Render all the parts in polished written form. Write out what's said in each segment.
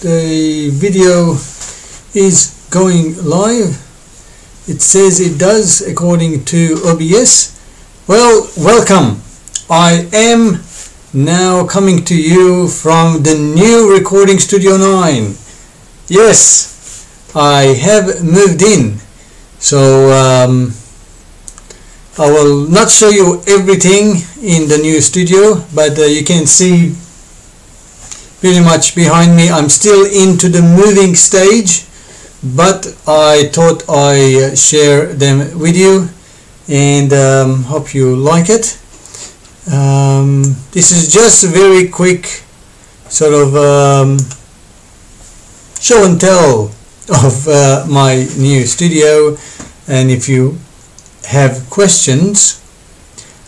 the video is going live. It says it does according to OBS. Well, welcome. I am now coming to you from the new Recording Studio 9. Yes, I have moved in. So I will not show you everything in the new studio, but you can see pretty much behind me. I'm still into the moving stage, but I thought I share them with you, and hope you like it. This is just a very quick sort of show and tell of my new studio, and if you have questions,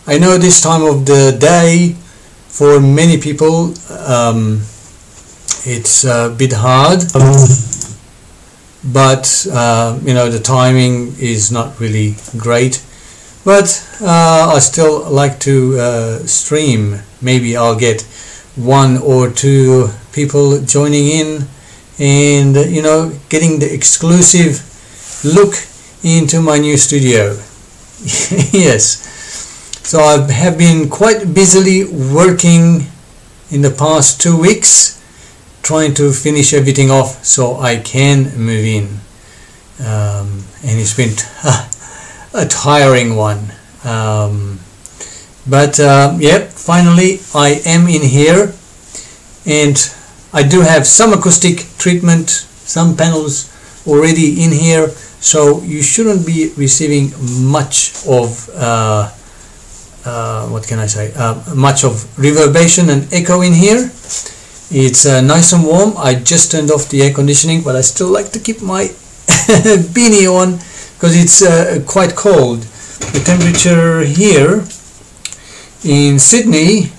I know this time of the day for many people it's a bit hard, but you know, the timing is not really great, but I still like to stream. Maybe I'll get 1 or 2 people joining in, and you know, getting the exclusive look into my new studio. Yes, so I have been quite busily working in the past 2 weeks, trying to finish everything off so I can move in, and it's been a tiring one, but yeah, finally I am in here, and I do have some acoustic treatment, some panels already in here, so you shouldn't be receiving much of what can I say, much of reverberation and echo in here. It's nice and warm. I just turned off the air conditioning, but I still like to keep my beanie on because it's quite cold. The temperature here in Sydney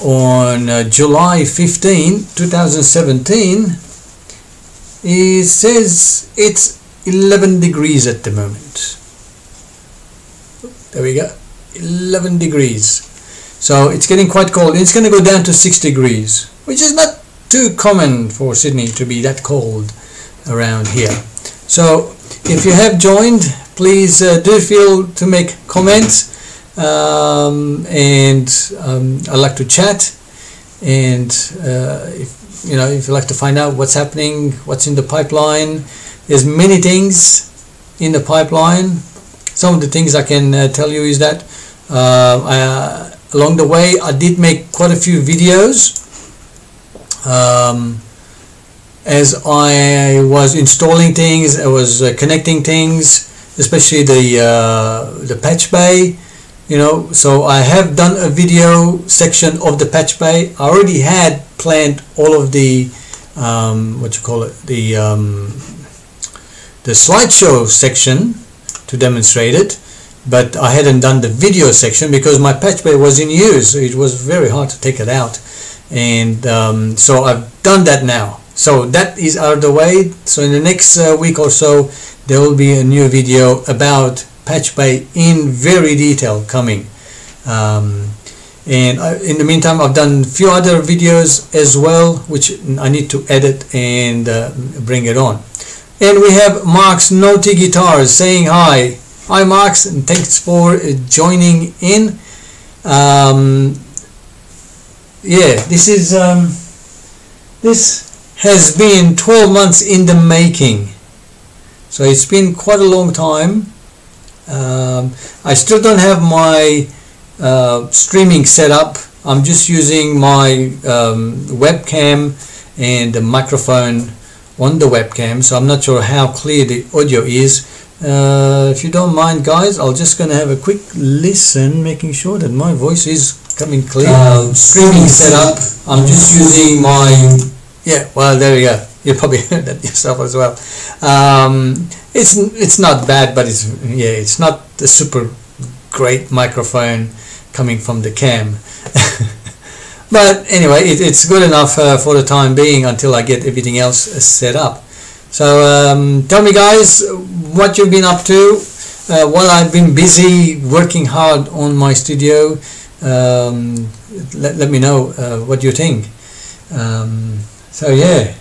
on July 15, 2017, it says it's 11 degrees at the moment. There we go, 11 degrees. So it's getting quite cold. It's going to go down to 6 degrees, which is not too common for Sydney to be that cold around here. So if you have joined, please do feel to make comments, and I like to chat, and if you know, if you like to find out what's happening, what's in the pipeline, there's many things in the pipeline. Some of the things I can tell you is that along the way I did make quite a few videos as I was installing things. I was connecting things, especially the patch bay, you know. So I have done a video section of the patch bay. I already had planned all of the what you call it, the slideshow section to demonstrate it, but I hadn't done the video section because my patch bay was in use, so it was very hard to take it out, and so I've done that now. So that is out of the way. So in the next week or so there will be a new video about patch bay in very detail coming, and in the meantime I've done a few other videos as well which I need to edit and bring it on. And we have Mark's Naughty Guitars saying hi. Hi Marks, and thanks for joining in. Yeah, this has been 12 months in the making, so it's been quite a long time. I still don't have my streaming set up. I'm just using my webcam and the microphone on the webcam, so I'm not sure how clear the audio is. If you don't mind guys, I'm just gonna have a quick listen, making sure that my voice is coming clear. Streaming setup, I'm just using my, yeah, well there you go, you probably heard that yourself as well. It's not bad, but it's, yeah, it's not the super great microphone coming from the cam. But anyway, it's good enough for the time being until I get everything else set up. So tell me guys what you've been up to while I've been busy working hard on my studio. Let me know what you think. So yeah,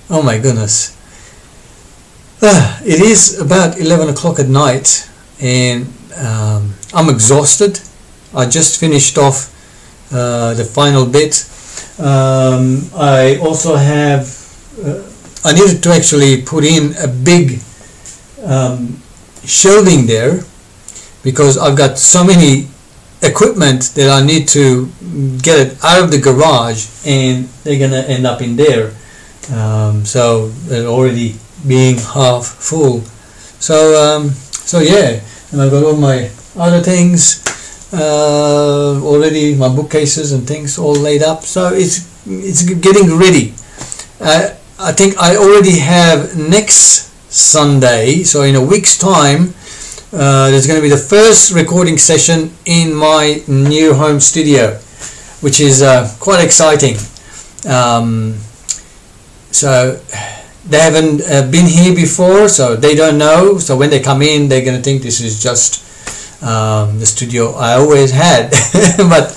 Oh my goodness. It is about 11 o'clock at night, and I'm exhausted. I just finished off the final bit. I also have I needed to actually put in a big shelving there, because I've got so many equipment that I need to get it out of the garage, and they're gonna end up in there. So they're already being half full. So yeah, and I've got all my other things already, my bookcases and things all laid up. So it's getting ready. I think I already have next Sunday, so in a week's time, there's going to be the first recording session in my new home studio, which is quite exciting. So they haven't been here before, so they don't know. So when they come in, they're going to think this is just the studio I always had. But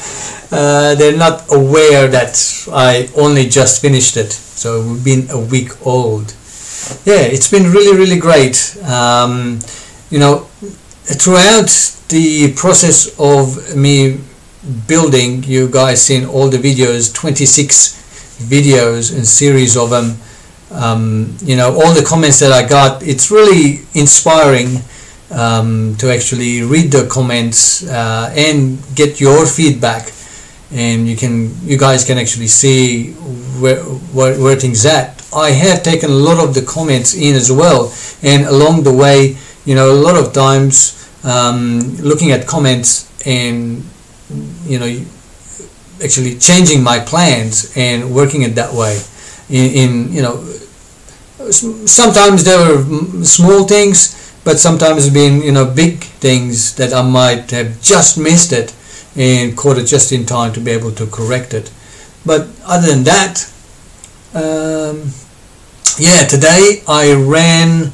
they're not aware that I only just finished it. So we've been a week old. Yeah, it's been really great. You know, throughout the process of me building, you guys seen all the videos, 26 videos and series of them. You know, all the comments that I got, it's really inspiring to actually read the comments and get your feedback, and you guys can actually see where things at. I have taken a lot of the comments in as well, and along the way, you know, a lot of times looking at comments and, you know, actually changing my plans and working it that way. In you know, sometimes there were small things, but sometimes it's been, you know, big things that I might have just missed it and caught it just in time to be able to correct it. But other than that, yeah, today I ran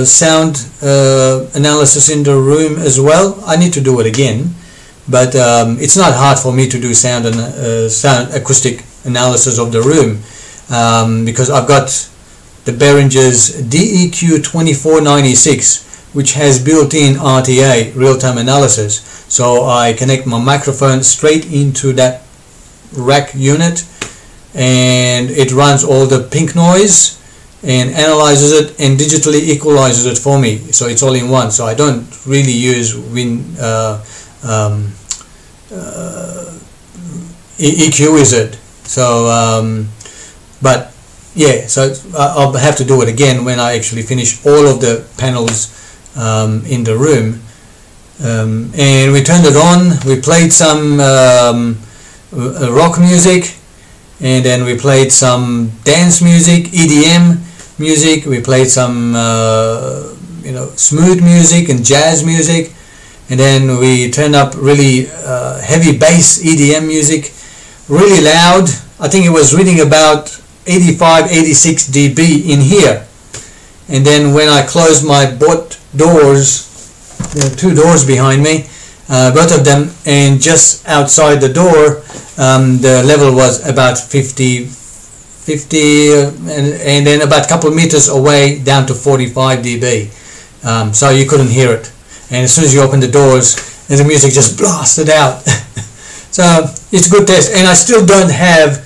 sound analysis in the room as well. I need to do it again, but it's not hard for me to do sound acoustic analysis of the room, because I've got the Behringer's DEQ 2496, which has built-in RTA, real-time analysis. So I connect my microphone straight into that rack unit, and it runs all the pink noise and analyzes it and digitally equalizes it for me. So it's all in one. So I don't really use EQ, is it? So but yeah, so I'll have to do it again when I actually finish all of the panels in the room. And we turned it on, we played some rock music, and then we played some dance music, EDM music, we played some you know, smooth music and jazz music, and then we turned up really heavy bass EDM music, really loud. I think it was reading about 85-86 dB in here. And then when I closed my boat doors, there are two doors behind me, both of them, and just outside the door the level was about 50 and then about a couple of meters away down to 45 dB, so you couldn't hear it. And as soon as you open the doors, and the music just blasted out. So it's a good test. And I still don't have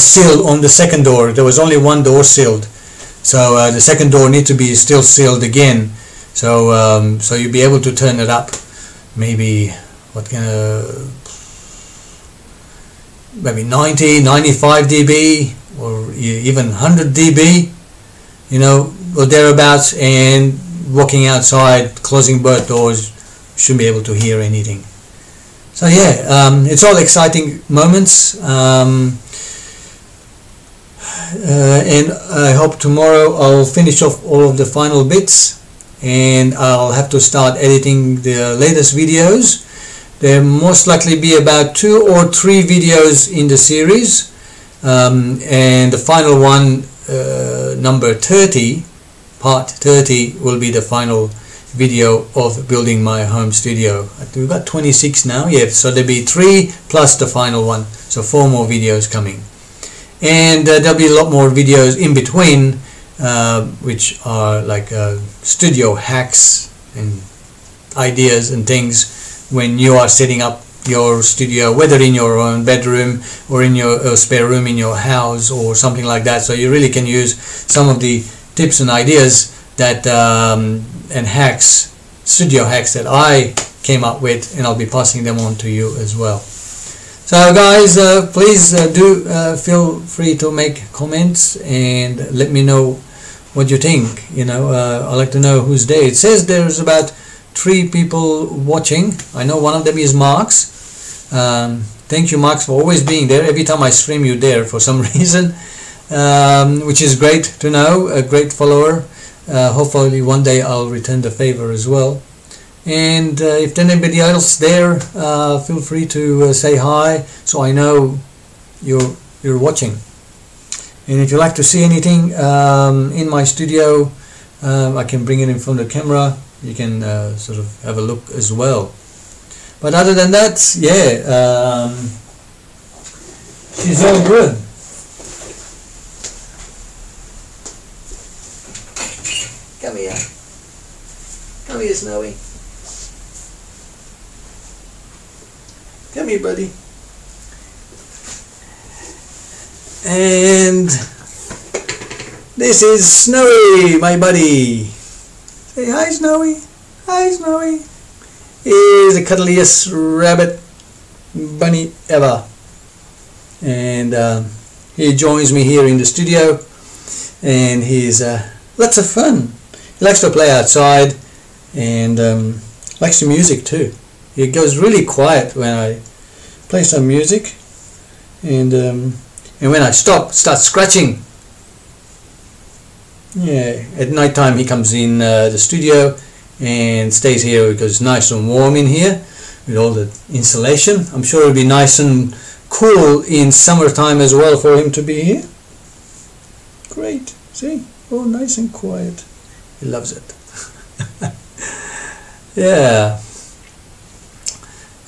seal on the second door. There was only one door sealed, so the second door needs to be still sealed again. So so you'll be able to turn it up, maybe maybe 90, 95 dB, or even 100 dB, you know, or thereabouts, and walking outside, closing both doors, shouldn't be able to hear anything. So yeah, it's all exciting moments, and I hope tomorrow I'll finish off all of the final bits, and I'll have to start editing the latest videos. There most likely be about 2 or 3 videos in the series, and the final one, number 30, part 30, will be the final video of building my home studio. We've got 26 now, yeah, so there'll be 3 plus the final one, so 4 more videos coming. and there'll be a lot more videos in between, which are like studio hacks and ideas and things when you are setting up your studio, whether in your own bedroom or in your spare room in your house or something like that. So you really can use some of the tips and ideas that and hacks, studio hacks that I came up with, and I'll be passing them on to you as well. So guys, please do feel free to make comments and let me know what you think. You know, I'd like to know who's there. It says there's about 3 people watching. I know one of them is Marx. Thank you, Marx, for always being there. Every time I stream, you're there for some reason, which is great to know. A great follower. Hopefully one day I'll return the favor as well. And if there's anybody else there, feel free to say hi, so I know you're watching. And if you like to see anything in my studio, I can bring it in front of the camera. You can sort of have a look as well. But other than that, yeah, she's all good. Come here. Come here, Snowy. Come here, buddy. And this is Snowy, my buddy. Say hi, Snowy. Hi, Snowy. He's the cuddliest rabbit bunny ever. And he joins me here in the studio, and he's lots of fun. He likes to play outside, and likes the music too. He goes really quiet when I play some music, and when I start scratching. Yeah, at night time he comes in the studio and stays here because it's nice and warm in here with all the insulation. I'm sure it'll be nice and cool in summertime as well for him to be here. Great, see, oh, nice and quiet. He loves it. Yeah.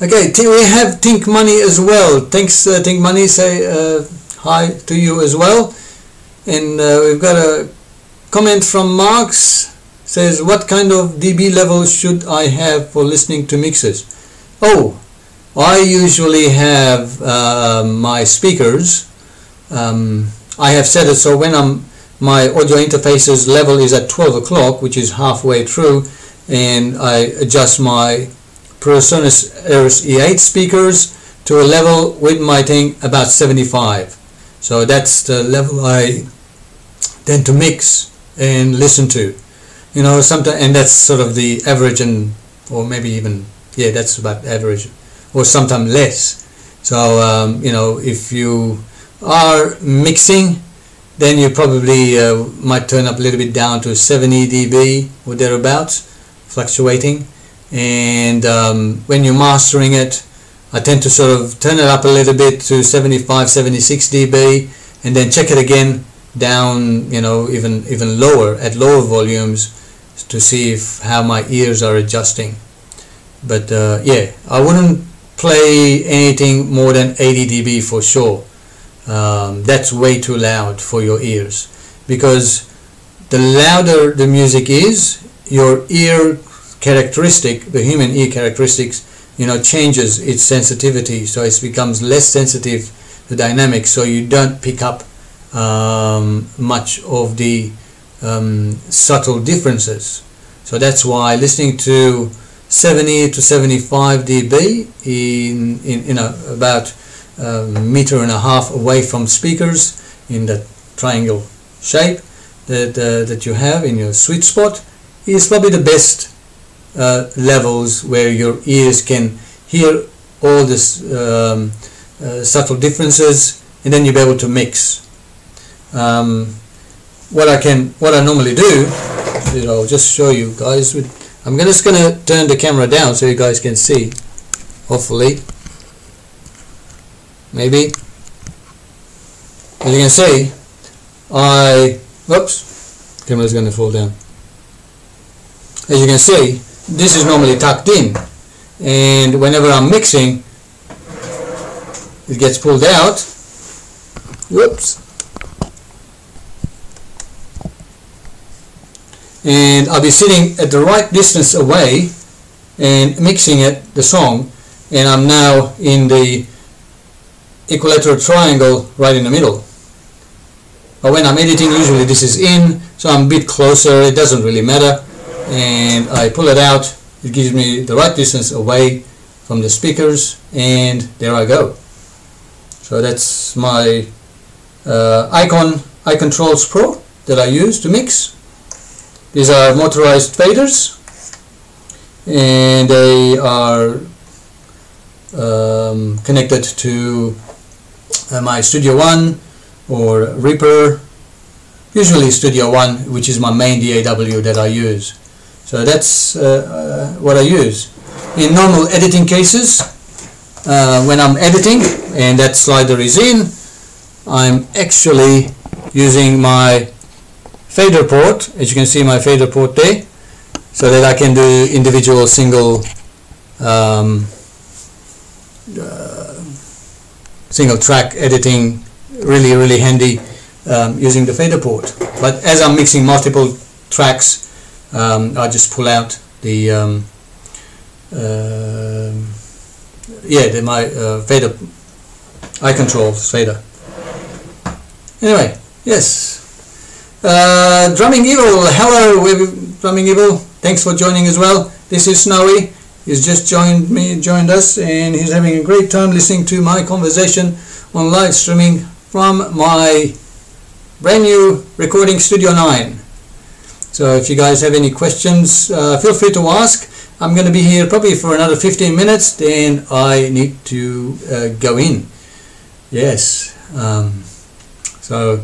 Okay, we have Think Money as well. Thanks, Think Money. Say hi to you as well. And we've got a comment from Marx. Says, what kind of dB level should I have for listening to mixes? Oh, I usually have my speakers. I have set it so when my audio interfaces level is at 12 o'clock, which is halfway through, and I adjust my PreSonus Eris E8 speakers to a level with my thing about 75. So that's the level I tend to mix and listen to. You know, sometimes, and that's sort of the average, and or maybe even, yeah, that's about average, or sometimes less. So you know, if you are mixing, then you probably might turn up a little bit down to 70 dB or thereabouts, fluctuating. And when you're mastering it, I tend to sort of turn it up a little bit to 75, 76 dB, and then check it again down, you know, even lower at lower volumes to see how my ears are adjusting. But yeah, I wouldn't play anything more than 80 dB for sure. That's way too loud for your ears, because the louder the music is, your ear characteristic, the human ear characteristics, you know, changes its sensitivity, so it becomes less sensitive to dynamics, so you don't pick up much of the subtle differences. So that's why listening to 70 to 75 dB in about a meter and a half away from speakers in that triangle shape that you have in your sweet spot is probably the best levels where your ears can hear all this subtle differences, and then you'll be able to mix. What I normally do is I'll just show you guys with, I'm just gonna turn the camera down so you guys can see, hopefully, maybe. As you can see, whoops, camera's gonna fall down. As you can see, this is normally tucked in, and whenever I'm mixing, it gets pulled out, Whoops. And I'll be sitting at the right distance away and mixing it, the song, and I'm now in the equilateral triangle right in the middle. But when I'm editing, usually this is in, so I'm a bit closer, it doesn't really matter, and I pull it out, it gives me the right distance away from the speakers, and there I go. So that's my iControls Pro that I use to mix. These are motorized faders, and they are connected to my Studio One or Reaper, usually Studio One, which is my main DAW that I use. So that's what I use. In normal editing cases, when I'm editing and that slider is in, I'm actually using my fader port, as you can see my fader port there, so that I can do individual single single track editing, really handy using the fader port. But as I'm mixing multiple tracks, I just pull out the my fader, iControls fader. Anyway, yes. Drumming Evil, hello Drumming Evil, thanks for joining as well. This is Snowy. He's just joined us, and he's having a great time listening to my conversation on live streaming from my brand new recording Studio 9. So if you guys have any questions, feel free to ask. I'm going to be here probably for another 15 minutes, then I need to go in. Yes. So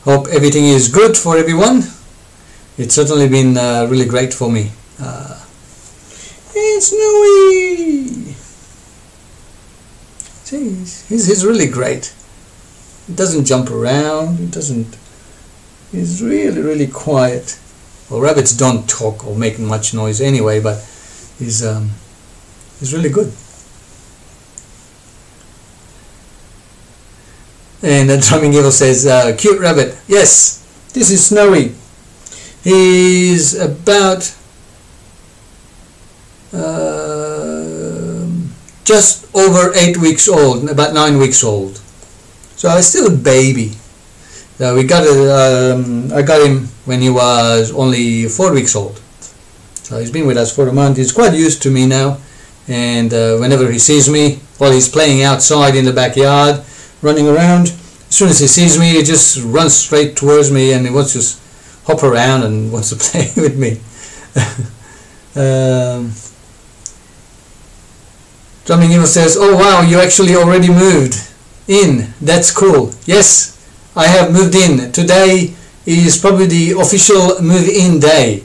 hope everything is good for everyone. It's certainly been really great for me. It's Snowy! Jeez, he's really great. He doesn't jump around, he's really quiet. Well, rabbits don't talk or make much noise anyway, but he's really good. And the Drumming Evil says, cute rabbit. Yes, this is Snowy. He's about just over 8 weeks old, about 9 weeks old. So he's still a baby. So we got I got him when he was only 4 weeks old. So he's been with us for a month. He's quite used to me now, and whenever he sees me while he's playing outside in the backyard, running around, as soon as he sees me, he just runs straight towards me, and he wants to hop around and wants to play with me. Drumming Evil says, oh wow, you actually already moved in. That's cool. Yes, I have moved in. Today is probably the official move-in day,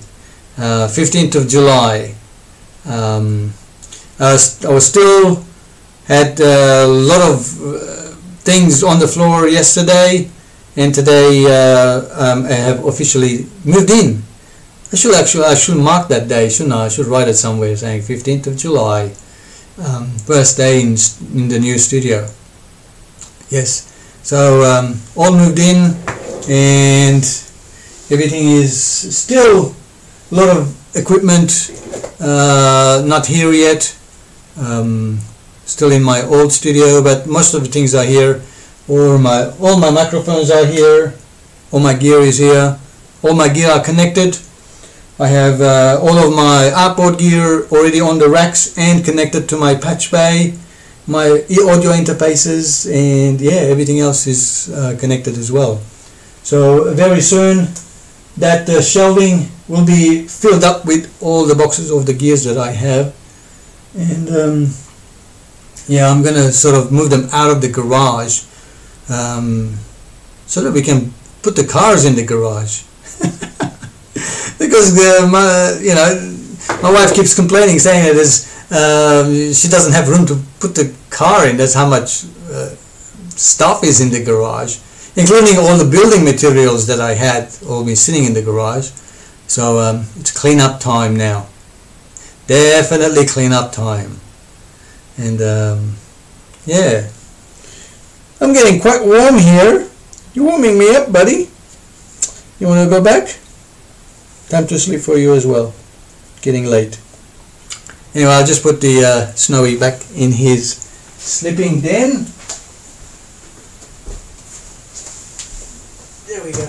15th of July. I was still had a lot of things on the floor yesterday, and today I have officially moved in. I should mark that day, shouldn't I? I should write it somewhere saying 15th of July, first day in the new studio. Yes, so all moved in, and everything is still a lot of equipment not here yet, still in my old studio, but most of the things are here. All my microphones are here, all my gear is here, all my gear are connected. I have all of my artboard gear already on the racks and connected to my patch bay, my audio interfaces, and yeah, everything else is connected as well. So very soon that shelving will be filled up with all the boxes of the gears that I have, and yeah, I'm gonna sort of move them out of the garage so that we can put the cars in the garage. Because my wife keeps complaining, saying that she doesn't have room to put the car in. That's how much stuff is in the garage, including all the building materials that I had all been sitting in the garage. So it's clean up time now. Definitely clean up time. And yeah, I'm getting quite warm here. You're warming me up, buddy. You want to go back? Time to sleep for you as well. Getting late. Anyway, I'll just put the Snowy back in his sleeping den. There we go.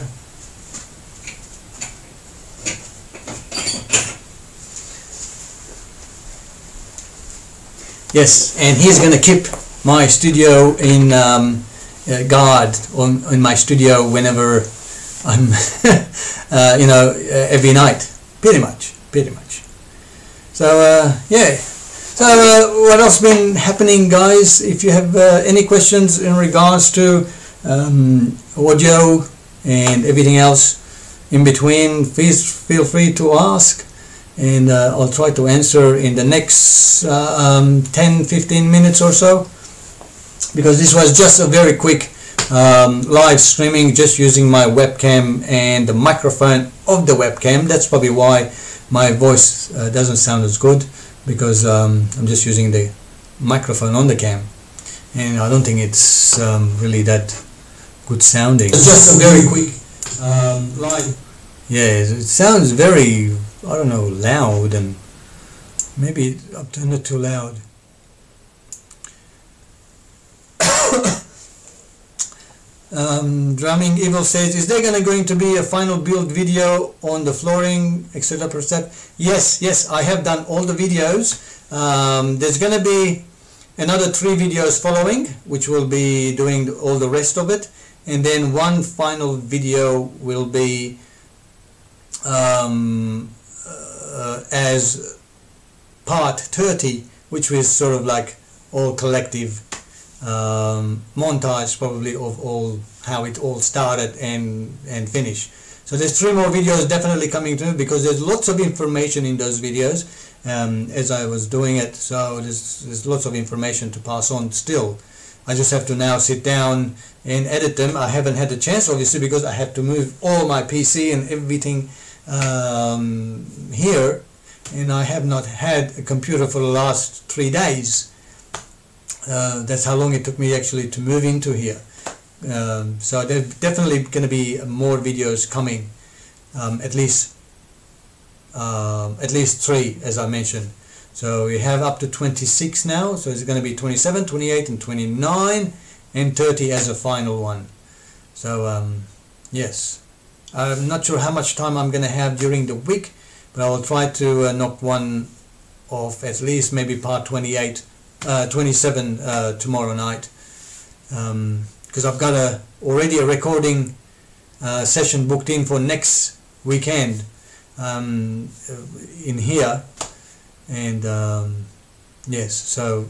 Yes, and he's going to keep my studio in guard in my studio whenever I'm, every night, pretty much. So yeah. So what else been happening, guys? If you have any questions in regards to audio and everything else in between, please feel free to ask, and I'll try to answer in the next 10-15 minutes or so, because this was just a very quick live streaming, just using my webcam and the microphone of the webcam. That's probably why my voice doesn't sound as good, because I'm just using the microphone on the cam, and I don't think it's really that good sounding. It's just a very quick live. Yeah, it sounds very, I don't know, loud, and maybe I've turned it too loud. Drumming Evil says, is there going to be a final build video on the flooring, etc. per step? Yes, I have done all the videos. There's going to be another 3 videos following, which will be doing all the rest of it, and then one final video will be as part 30, which was sort of like all collective montage probably of all how it all started and finished. So there's 3 more videos definitely coming through, because there's lots of information in those videos as I was doing it. So there's lots of information to pass on still. I just have to now sit down and edit them. I haven't had the chance, obviously, because I have to move all my PC and everything here, and I have not had a computer for the last 3 days. That's how long it took me actually to move into here. So there's definitely going to be more videos coming, at least 3, as I mentioned. So we have up to 26 now, so it's going to be 27, 28 and 29 and 30 as a final one. So yes, I'm not sure how much time I'm going to have during the week, but I will try to knock one off, at least maybe part 27 tomorrow night, because I've got already a recording session booked in for next weekend in here, and yes, so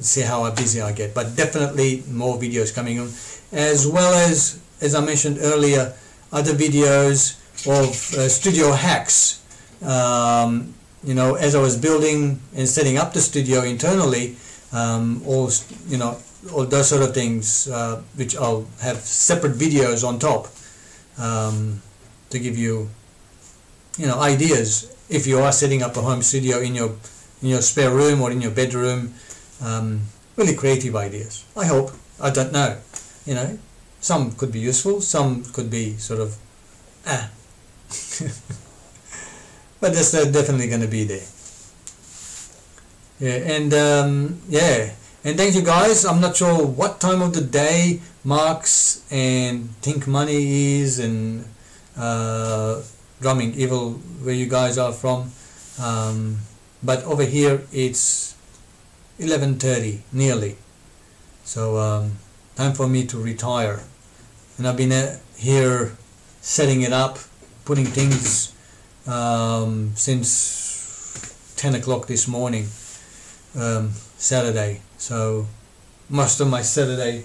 see how busy I get, but definitely more videos coming on, as well as I mentioned earlier, other videos of studio hacks. As I was building and setting up the studio internally, all those sort of things, which I'll have separate videos on top to give you, ideas if you are setting up a home studio in your spare room or in your bedroom. Really creative ideas, I hope. I don't know, some could be useful, some could be sort of but that's definitely going to be there. Yeah, and and thank you guys. I'm not sure what time of the day Marks and Think Money is, and Drumming Evil, where you guys are from, but over here it's 11:30 nearly, so time for me to retire. And I've been here setting it up, putting things since 10 o'clock this morning, Saturday. So most of my Saturday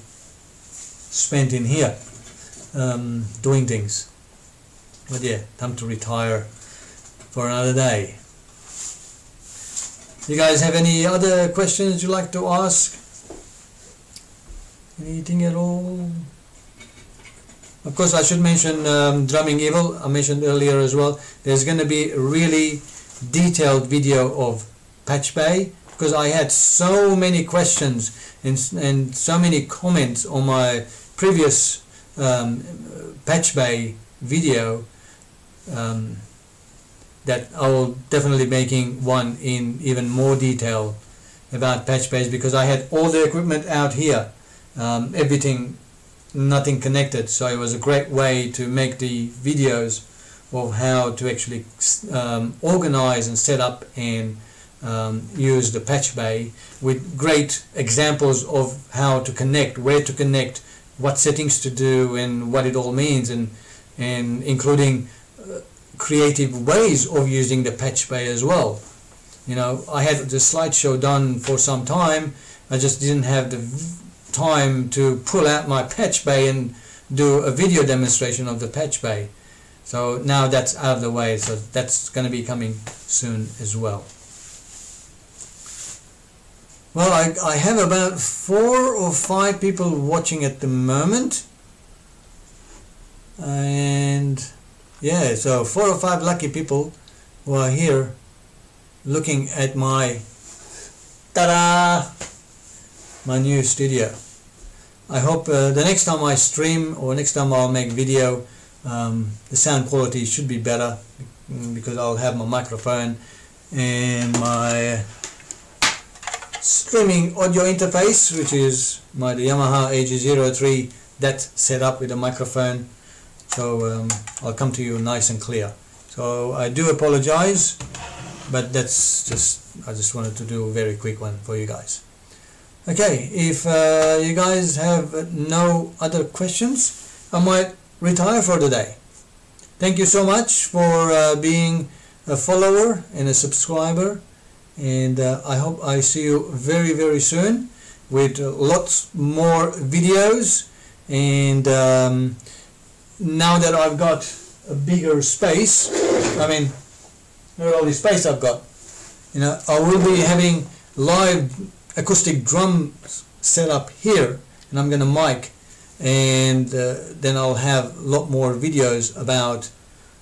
spent in here doing things. But yeah, time to retire for another day. You guys have any other questions you'd like to ask? Anything at all? Of course, I should mention Drumming Evil. I mentioned earlier as well. There's going to be a really detailed video of Patch Bay, because I had so many questions and so many comments on my previous patch bay video that I will definitely making one in even more detail about patch bays, because I had all the equipment out here, everything, nothing connected, so it was a great way to make the videos of how to actually organize and set up and use the patch bay, with great examples of how to connect, where to connect, what settings to do, and what it all means, and including creative ways of using the patch bay as well. You know, I had the slideshow done for some time. I just didn't have the time to pull out my patch bay and do a video demonstration of the patch bay. So now that's out of the way, so that's going to be coming soon as well. Well, I have about 4 or 5 people watching at the moment, and yeah, so 4 or 5 lucky people who are here looking at my ta-da, my new studio. I hope the next time I stream or next time I'll make video, the sound quality should be better, because I'll have my microphone and my streaming audio interface, which is the Yamaha AG03, that's set up with a microphone. So I'll come to you nice and clear. So I do apologize, but that's I just wanted to do a very quick one for you guys. Okay, if you guys have no other questions, I might retire for the day. Thank you so much for being a follower and a subscriber, and I hope I see you very, very soon with lots more videos. And now that I've got a bigger space, I mean, look at all this space I've got, you know, I will be having live acoustic drums set up here, and I'm gonna mic, and then I'll have a lot more videos about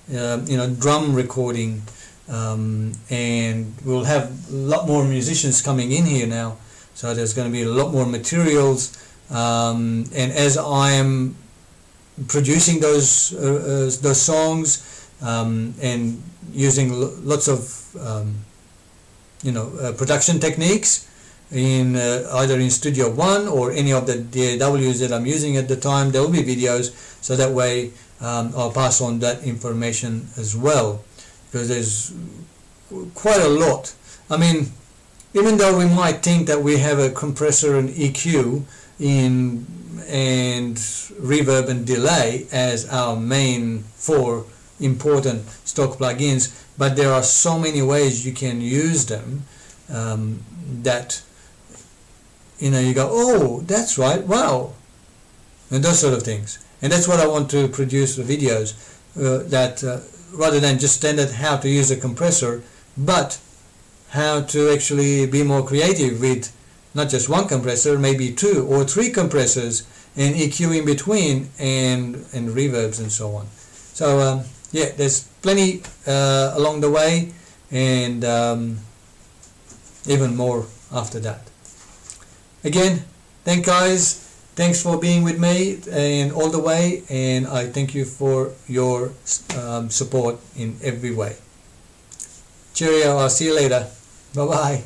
you know, drum recording, and we'll have a lot more musicians coming in here now, so there's going to be a lot more materials, and as I'm producing those songs and using lots of you know, production techniques in either in Studio One or any of the DAWs that I'm using at the time, there will be videos, so that way I'll pass on that information as well, because there's quite a lot. I mean, even though we might think that we have a compressor and EQ and reverb and delay as our main 4 important stock plugins, but there are so many ways you can use them that, you know, you go, oh, that's right, wow, and those sort of things. And that's what I want to produce, the videos that rather than just standard how to use a compressor, but how to actually be more creative with not just 1 compressor, maybe 2 or 3 compressors, and EQ in between, and reverbs and so on. So yeah, there's plenty along the way, and even more after that. Again, thanks for being with me and all the way, and I thank you for your support in every way. Cheerio, I'll see you later. Bye bye.